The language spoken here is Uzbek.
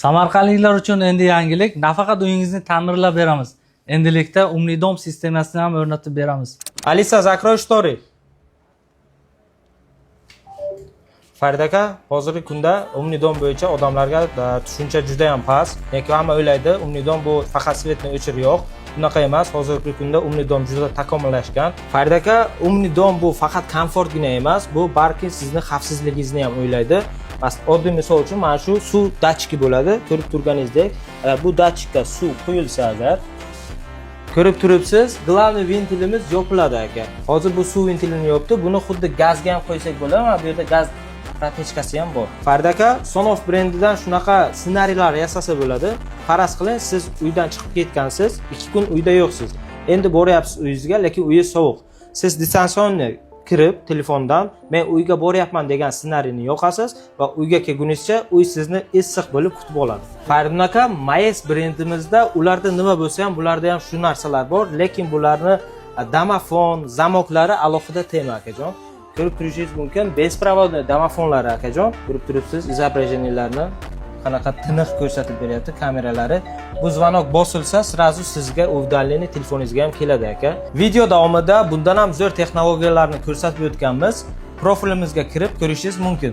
Samarqandliklar uchun endi yangilik, nafaqat uyingizni ta'mirlab beramiz. Endilikda Umnidom sistemasini ham o'rnatib beramiz. Alisa, zakroy shtori. Farid aka, hozirgi kunda Umnidom bo'yicha odamlarga tushuncha juda ham past. Lekin hamma o'ylaydi, Umnidom bu faqat svetni o'chir yo'q. Bunaqa emas. Hozirgi kunda Umnidom juda takomillashgan. Farid aka, Umnidom bu faqat komfortgina emas, bu balki sizni xavfsizligingizni ham o'ylaydi. Oddiy misol uchun mana shu suv datchiki bo'ladi. Ko'rib turganingizdek, bu datchikka suv quyilsa agar ko'rib turibsiz, glavniy ventilimiz yopiladi aka. Hozir bu suv ventilini yopdi. Buni xuddi gazga ham qo'ysak bo'ladi, mana bu yerda gaz протечкасы ham bor. Farid aka, Sonoff brendidan shunaqa ssenariylar yasasa bo'ladi. Faraz qiling, siz uydan chiqib ketgansiz, 2 kun uyda yo'qsiz. Endi boryapsiz uyingizga, lekin uyi sovuq. Siz distansiyonni kirib telefondan men uyga boryapman degan ssenariyni yoqasiz va uyga kelgunizcha uy sizni issiq bo'lib kutib oladi. Farid aka, Maes brendimizda ularda nima bo'lsa ham bularda ham shu narsalar bor, lekin bularni domofon, zamoklari alohida tema akajon. Ko'rib turishingiz mumkin, besprovodniy domofonlari akajon. Ko'rib turibsiz, izobrazeniyalarni qanaqa tiniq ko'rsatib beryapti kameralari. Bu zvonok bosilsa, srazu sizga уведомление telefoningizga ham keladi aka. Video davomida bundan ham zo'r texnologiyalarni ko'rsatib o'tganmiz. Profilimizga kirib ko'rishingiz mumkin.